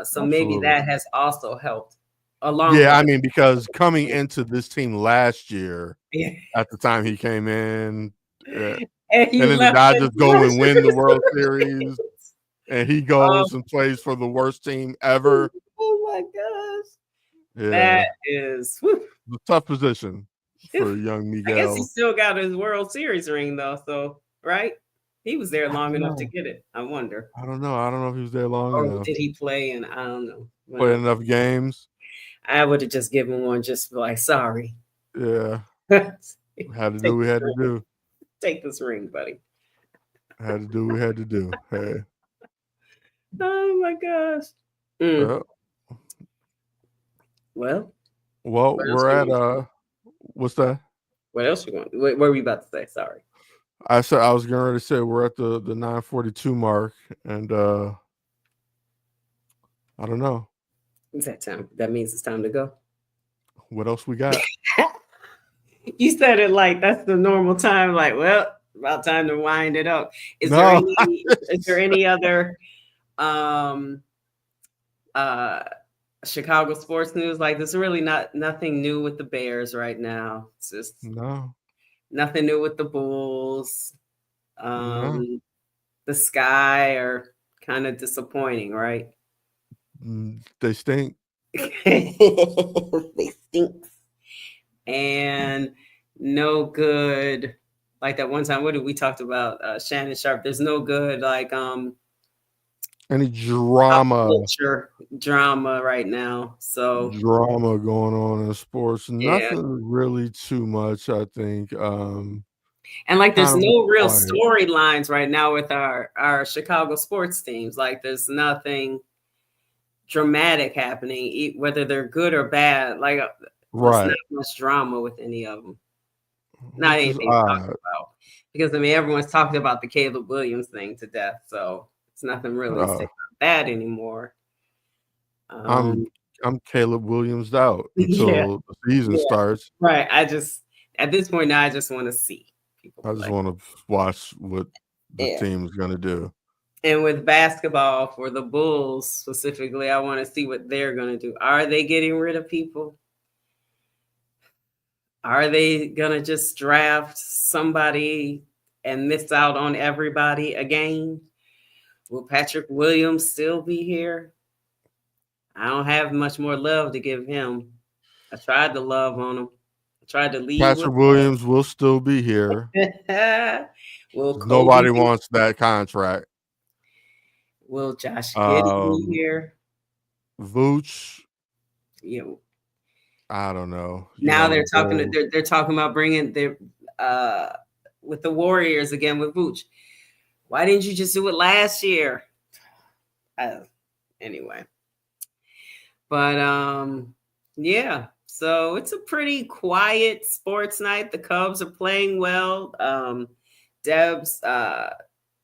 Speaker 2: So maybe
Speaker 1: Absolutely.
Speaker 2: that has also helped. Along
Speaker 1: Yeah,
Speaker 2: with
Speaker 1: I mean, because coming into this team last year,
Speaker 2: yeah.
Speaker 1: at the time he came in,
Speaker 2: And
Speaker 1: and
Speaker 2: he
Speaker 1: then the
Speaker 2: left
Speaker 1: Dodgers go and win the World
Speaker 2: Series.
Speaker 1: Series, and he
Speaker 2: Oh,
Speaker 1: goes and plays for the worst team ever.
Speaker 2: oh my gosh.
Speaker 1: Yeah,
Speaker 2: That is whew.
Speaker 1: a tough position for young
Speaker 2: I guess he
Speaker 1: Miguel.
Speaker 2: still got his World Series ring though, so right? He was there
Speaker 1: I
Speaker 2: long
Speaker 1: don't
Speaker 2: enough to
Speaker 1: know.
Speaker 2: get it. I wonder.
Speaker 1: I don't know. I don't know if he was there long
Speaker 2: Or
Speaker 1: enough.
Speaker 2: did he play? And I don't know.
Speaker 1: Played
Speaker 2: Well,
Speaker 1: enough games.
Speaker 2: I would have just given one just like sorry.
Speaker 1: Yeah,
Speaker 2: Take
Speaker 1: had to do what we had to do.
Speaker 2: Take this ring, buddy.
Speaker 1: Had to do what we had to do. Hey.
Speaker 2: Oh my gosh. Mm. Well,
Speaker 1: Well,
Speaker 2: what else
Speaker 1: we're
Speaker 2: you
Speaker 1: at
Speaker 2: want?
Speaker 1: what's that?
Speaker 2: What else you want? What were we about to say? Sorry.
Speaker 1: I said I was getting ready to say we're at the 9:42 mark, and I don't know
Speaker 2: Is that time? That means it's time to go.
Speaker 1: what else we got.
Speaker 2: You said it like that's the normal time. Like, well, about time to wind it up. Is there
Speaker 1: No,
Speaker 2: any? Is there any other um uh Chicago sports news? Like, there's really nothing new with the Bears right now. It's just
Speaker 1: no,
Speaker 2: nothing new with the Bulls.
Speaker 1: no.
Speaker 2: The Sky are kind of disappointing, right?
Speaker 1: They stink.
Speaker 2: They stink. And no good. Like that one time, what did we talked about? Shannon Sharp. There's no good like
Speaker 1: Any drama
Speaker 2: right now. So
Speaker 1: going on in sports?
Speaker 2: yeah.
Speaker 1: Nothing really too much. I think.
Speaker 2: And like there's
Speaker 1: Kind of
Speaker 2: no real
Speaker 1: quiet.
Speaker 2: storylines right now with our Chicago sports teams. Like there's nothing dramatic happening, whether they're good or bad. Like there's not much drama with any of them. Not
Speaker 1: Which is
Speaker 2: anything to talk
Speaker 1: odd.
Speaker 2: about. Because I mean everyone's talking about the Caleb Williams thing to death. So it's nothing really to say about that anymore.
Speaker 1: I'm Caleb Williams out
Speaker 2: Yeah.
Speaker 1: until the season starts.
Speaker 2: Right. I just at this point now I just want to see people
Speaker 1: I
Speaker 2: play.
Speaker 1: just want to watch what the team's gonna do.
Speaker 2: And with basketball for the Bulls specifically, I want to see what they're gonna do. Are they getting rid of people? Are they gonna just draft somebody and miss out on everybody again? Will Patrick Williams still be here? I don't have much more love to give him. I tried to love on him. I tried to lead.
Speaker 1: Patrick Williams will still be here.
Speaker 2: Will
Speaker 1: Nobody wants that contract.
Speaker 2: Will Josh Giddey be here?
Speaker 1: Vooch.
Speaker 2: You know,
Speaker 1: I don't know.
Speaker 2: now they're talking. They're talking about bringing their with the Warriors again with Vooch. Why didn't you just do it last year? Anyway, but yeah. So it's a pretty quiet sports night. The Cubs are playing well. Deb's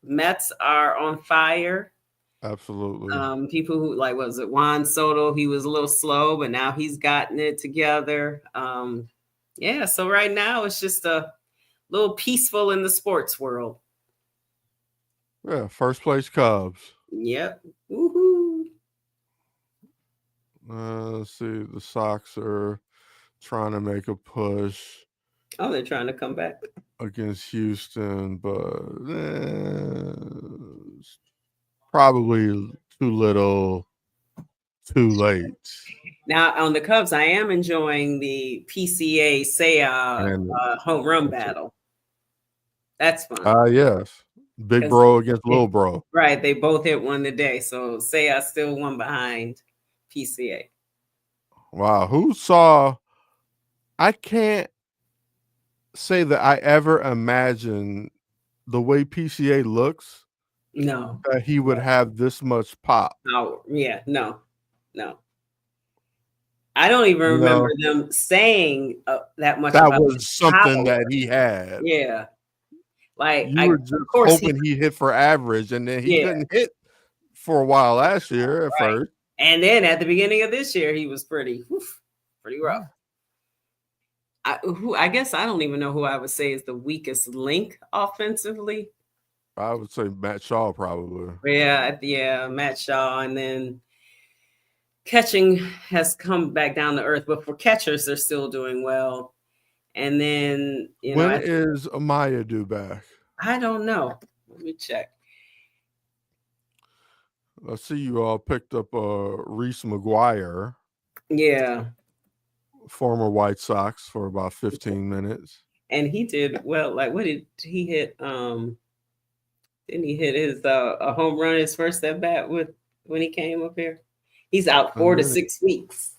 Speaker 2: Mets are on fire.
Speaker 1: Absolutely.
Speaker 2: People who like was it Juan Soto? He was a little slow, but now he's gotten it together. Yeah. So right now it's just a little peaceful in the sports world.
Speaker 1: Yeah. First place Cubs.
Speaker 2: Yep. Woohoo.
Speaker 1: Let's see. The Sox are trying to make a push.
Speaker 2: Oh, they're trying to come back
Speaker 1: against Houston, but it's probably too little, too late.
Speaker 2: Now on the Cubs, I am enjoying the PCA Seiya home run battle. That's fun.
Speaker 1: Yes. Big bro against little bro.
Speaker 2: Right. They both hit one today. So Seiya still one behind PCA.
Speaker 1: Wow. Who saw? I can't say that I ever imagined the way PCA looks.
Speaker 2: No.
Speaker 1: That he would have this much pop.
Speaker 2: Oh, yeah. No. I don't even remember them saying that much.
Speaker 1: That
Speaker 2: about
Speaker 1: was something that he had.
Speaker 2: Yeah. Like
Speaker 1: You were just
Speaker 2: of course
Speaker 1: hoping he hit for average, and then he
Speaker 2: Yeah.
Speaker 1: couldn't hit for a while last year at first.
Speaker 2: And then at the beginning of this year, he was pretty rough. I guess I don't even know who I would say is the weakest link offensively.
Speaker 1: I would say Matt Shaw probably.
Speaker 2: Yeah, Matt Shaw, and then catching has come back down to earth, but for catchers, they're still doing well. And then
Speaker 1: when is Amaya due back?
Speaker 2: I don't know. Let me check.
Speaker 1: I see you all picked up Reese McGuire.
Speaker 2: Yeah.
Speaker 1: Former White Sox for about 15 minutes.
Speaker 2: And he did well. Like, what did he hit? Didn't he hit his a home run his first at bat with when he came up here? He's out 4 to 6 weeks.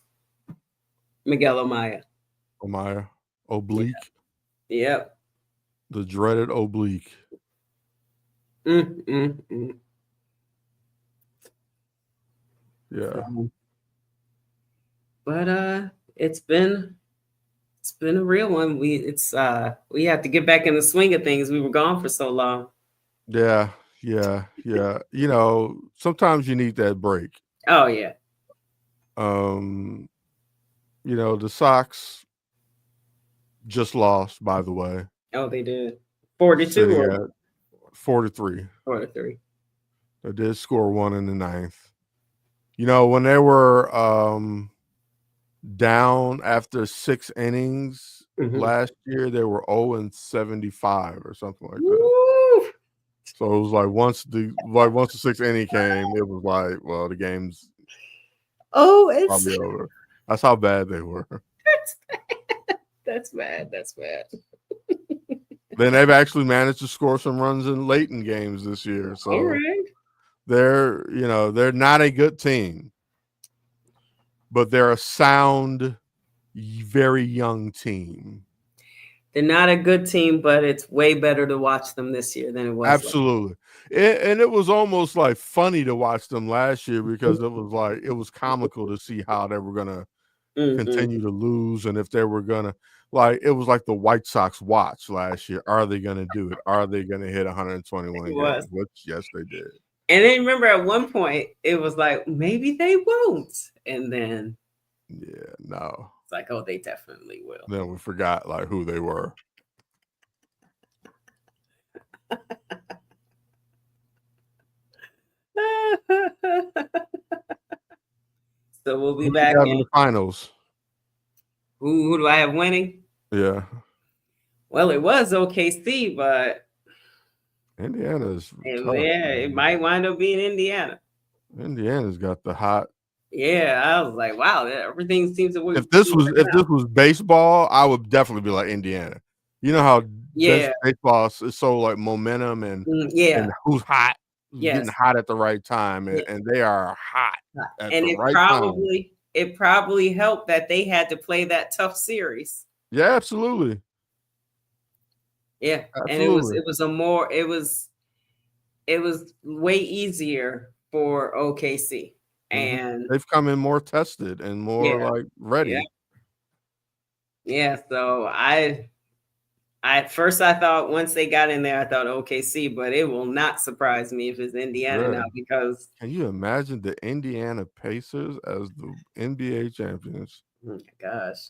Speaker 2: Miguel Amaya.
Speaker 1: Oblique.
Speaker 2: Yep.
Speaker 1: The dreaded oblique. Yeah.
Speaker 2: But it's been a real one. We have to get back in the swing of things. We were gone for so long.
Speaker 1: Yeah. You know, sometimes you need that break.
Speaker 2: Oh yeah.
Speaker 1: You know, the Sox just lost, by the way.
Speaker 2: Oh, they did. 4-2 or
Speaker 1: 4-3.
Speaker 2: 4-3.
Speaker 1: They did score one in the ninth. You know, when they were down after 6 innings last year, they were 0-75 or something like that.
Speaker 2: Woo!
Speaker 1: So it was like once the 6th inning came, it was like, well, the game's
Speaker 2: it's
Speaker 1: probably over. That's how bad they were.
Speaker 2: That's bad.
Speaker 1: Then they've actually managed to score some runs in late in games this year. So
Speaker 2: all right.
Speaker 1: they're not a good team, but they're a sound, very young team.
Speaker 2: They're not a good team, but it's way better to watch them this year than it was.
Speaker 1: Absolutely. And it was almost like funny to watch them last year because it was comical to see how they were going to continue to lose. And if they were going to, it was like the White Sox watch last year. Are they going to do it? Are they going to hit 121 games? Which, yes, they did.
Speaker 2: And then remember at one point, it was like, maybe they won't. And then.
Speaker 1: Yeah, no.
Speaker 2: It's like, oh, they definitely will.
Speaker 1: Then we forgot who they were.
Speaker 2: So we'll be back
Speaker 1: in the finals.
Speaker 2: Who do I have winning?
Speaker 1: Yeah.
Speaker 2: Well, it was OKC, but
Speaker 1: Indiana's tough,
Speaker 2: it might wind up being Indiana.
Speaker 1: Indiana's got the hot.
Speaker 2: Yeah, I was like, wow, everything seems to work.
Speaker 1: If this was baseball, I would definitely be like Indiana. You know how baseball is so like momentum and who's hot, getting hot at the right time, and they are hot at the right time.
Speaker 2: It probably helped that they had to play that tough series.
Speaker 1: Yeah, absolutely.
Speaker 2: Yeah,
Speaker 1: absolutely.
Speaker 2: and it was way easier for OKC. And
Speaker 1: they've come in more tested and more ready.
Speaker 2: Yeah. So at first I thought once they got in there, I thought OKC, but it will not surprise me if it's Indiana now because.
Speaker 1: Can you imagine the Indiana Pacers as the NBA champions?
Speaker 2: Oh my gosh.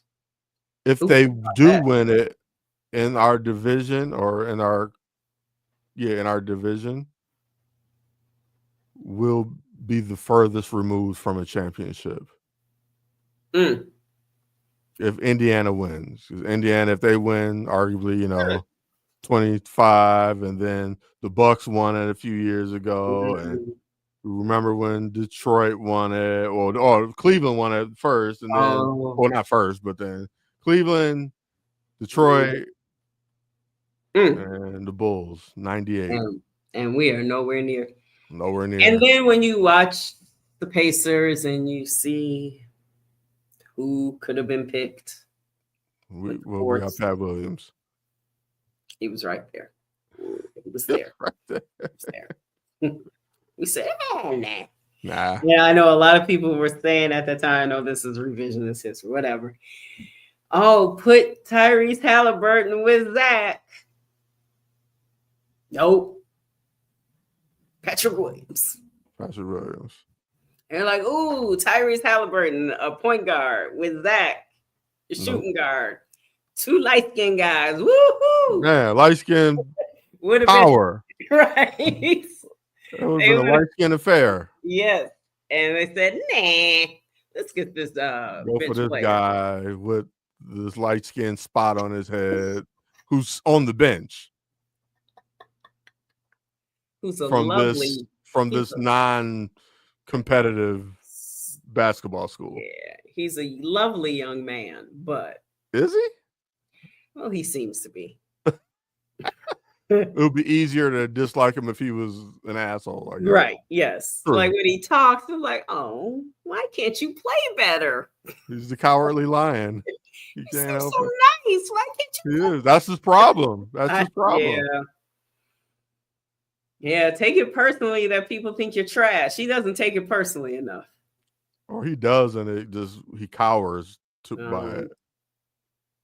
Speaker 1: If they do win it in our division or in our division, we'll be the furthest removed from a championship. If Indiana wins, because Indiana, if they win, arguably, 25, and then the Bucks won it a few years ago, and remember when Detroit won it, or Cleveland won it first, and then not first, but then Cleveland, Detroit, and the Bulls, 98.
Speaker 2: And we are nowhere near.
Speaker 1: Nowhere near.
Speaker 2: And then when you watch the Pacers and you see who could have been picked.
Speaker 1: We got Pat Williams.
Speaker 2: He was right there. He was there.
Speaker 1: Right there.
Speaker 2: He was there. We said, oh,
Speaker 1: nah.
Speaker 2: Yeah, I know a lot of people were saying at the time, oh, this is revisionist history, whatever. Oh, put Tyrese Halliburton with Zach. Nope. Patrick Williams.
Speaker 1: Patrick Williams.
Speaker 2: And like, ooh, Tyrese Halliburton, a point guard with Zach, the shooting guard. 2 light-skinned guys. Woohoo!
Speaker 1: Man, light-skinned
Speaker 2: Would have
Speaker 1: power.
Speaker 2: been right.
Speaker 1: It would have been a light-skinned affair.
Speaker 2: Yes. And they said, nah, let's get this
Speaker 1: go for this
Speaker 2: player.
Speaker 1: guy with this light-skinned spot on his head who's on the bench.
Speaker 2: Who's a
Speaker 1: from
Speaker 2: lovely
Speaker 1: this non-competitive basketball school.
Speaker 2: Yeah, he's a lovely young man, but
Speaker 1: is he?
Speaker 2: Well, he seems to be.
Speaker 1: It would be easier to dislike him if he was an asshole. I guess.
Speaker 2: Right. Yes.
Speaker 1: True.
Speaker 2: Like when he talks, I'm like, oh, why can't you play better?
Speaker 1: He's the cowardly lion. He
Speaker 2: He's
Speaker 1: can't help
Speaker 2: so
Speaker 1: it.
Speaker 2: nice. Why can't you?
Speaker 1: He is. That's his problem. That's his problem.
Speaker 2: Yeah. Yeah. Take it personally that people think you're trash. He doesn't take it personally enough.
Speaker 1: Or he does, and he cowers by it.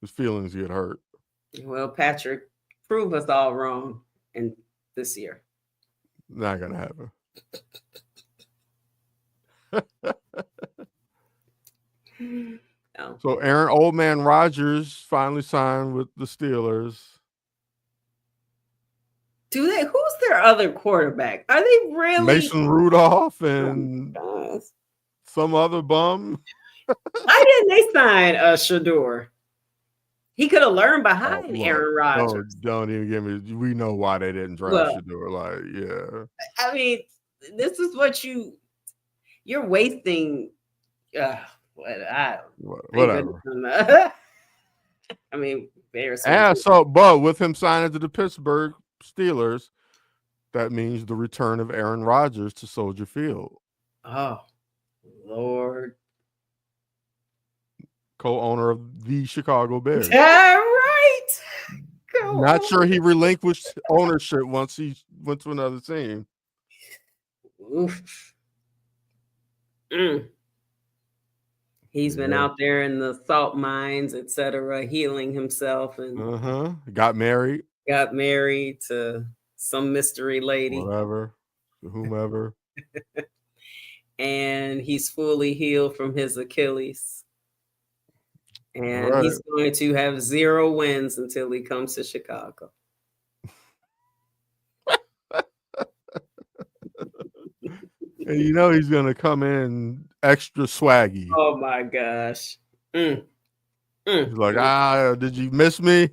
Speaker 1: His feelings get hurt.
Speaker 2: Well, Patrick, prove us all wrong in this year.
Speaker 1: Not gonna happen.
Speaker 2: No.
Speaker 1: So Aaron Old Man Rodgers finally signed with the Steelers.
Speaker 2: Do they? Who's their other quarterback? Are they really
Speaker 1: Mason Rudolph and some other bum?
Speaker 2: Why didn't they sign Shador? He could have learned behind Aaron Rodgers.
Speaker 1: Don't even give me. We know why they didn't draft Shador. Like, yeah.
Speaker 2: I mean, this is what you're wasting.
Speaker 1: Whatever.
Speaker 2: I mean,
Speaker 1: but with him signing to the Pittsburgh Steelers, that means the return of Aaron Rodgers to Soldier Field.
Speaker 2: Oh, Lord.
Speaker 1: Co-owner of the Chicago Bears.
Speaker 2: Yeah, right.
Speaker 1: Not sure he relinquished ownership once he went to another team.
Speaker 2: Oof. He's been out there in the salt mines, etc., healing himself, and
Speaker 1: got married
Speaker 2: to some mystery lady,
Speaker 1: whatever, whomever,
Speaker 2: and he's fully healed from his Achilles. And he's going to have 0 wins until he comes to Chicago.
Speaker 1: And you know he's going to come in extra swaggy.
Speaker 2: Oh, my gosh.
Speaker 1: He's like, did you miss me?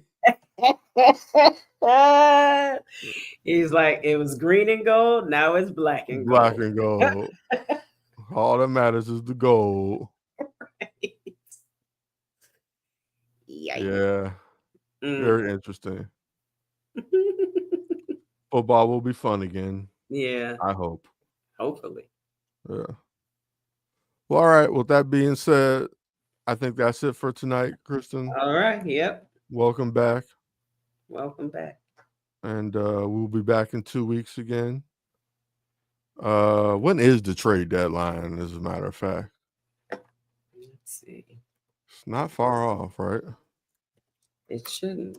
Speaker 2: He's like, it was green and gold. Now it's black and gold.
Speaker 1: Black and gold. All that matters is the gold.
Speaker 2: Right.
Speaker 1: Yeah. Very interesting. Football will be fun again.
Speaker 2: Yeah.
Speaker 1: I hope.
Speaker 2: Hopefully.
Speaker 1: Yeah. Well, all right. With that being said, I think that's it for tonight, Kristen.
Speaker 2: All right. Yep.
Speaker 1: Welcome back.
Speaker 2: Welcome back.
Speaker 1: And we'll be back in 2 weeks again. When is the trade deadline, as a matter of fact?
Speaker 2: Let's see.
Speaker 1: It's not far off, right?
Speaker 2: It shouldn't.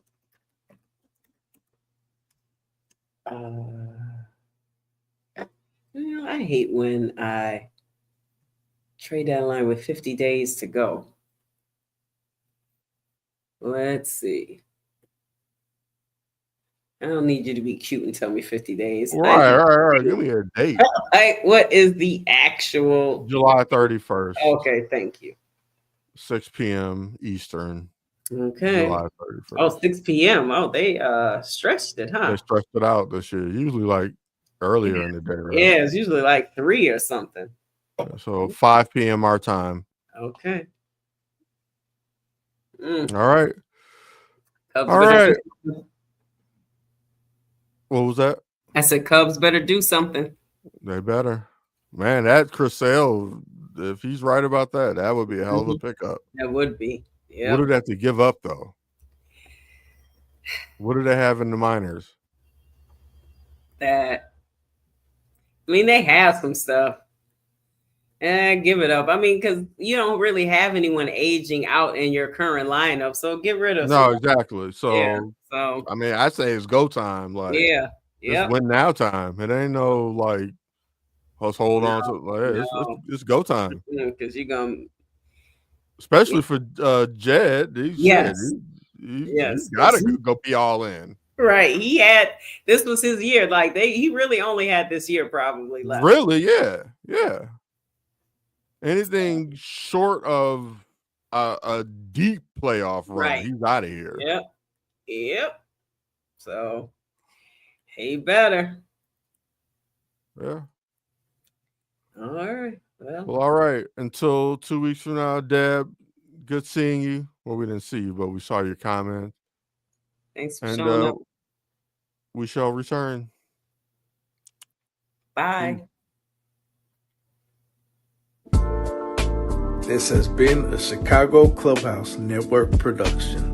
Speaker 2: I hate when I trade deadline with 50 days to go. Let's see. I don't need you to be cute and tell me 50 days.
Speaker 1: Right. Give me a date.
Speaker 2: What is the actual?
Speaker 1: July 31st.
Speaker 2: Okay, thank you.
Speaker 1: 6 p.m. Eastern.
Speaker 2: Okay.
Speaker 1: July 31st.
Speaker 2: Oh, 6 p.m. Oh, they stretched it, huh?
Speaker 1: They stretched it out this year. Usually like earlier in the day, right?
Speaker 2: Yeah, it's usually like 3 or something.
Speaker 1: So 5 p.m. our time.
Speaker 2: Okay.
Speaker 1: All right.
Speaker 2: Cubs
Speaker 1: all right. What was that?
Speaker 2: I said Cubs better do something.
Speaker 1: They better. Man, that Chris Sale, if he's right about that, that would be a hell of a pickup.
Speaker 2: That would be. Yeah.
Speaker 1: What do they have to give up, though? What do they have in the minors?
Speaker 2: They have some stuff. Give it up. I mean, because you don't really have anyone aging out in your current lineup, so get rid of.
Speaker 1: No, exactly. So,
Speaker 2: yeah, so
Speaker 1: I mean, I say it's go time. Like,
Speaker 2: yeah,
Speaker 1: It's win now time. It ain't no like let's hold on to like it's go time.
Speaker 2: Because you're gonna,
Speaker 1: especially for Jed. He's gotta go be all in.
Speaker 2: Right. This was his year. Like he really only had this year probably left.
Speaker 1: Really, yeah. Anything short of a deep playoff run, he's out of here.
Speaker 2: Yep. So he better.
Speaker 1: Yeah.
Speaker 2: All right.
Speaker 1: Well, all right. Until 2 weeks from now, Deb, good seeing you. Well, we didn't see you, but we saw your comments.
Speaker 2: Thanks for showing up.
Speaker 1: We shall return.
Speaker 2: Bye.
Speaker 4: This has been a Chicago Clubhouse Network production.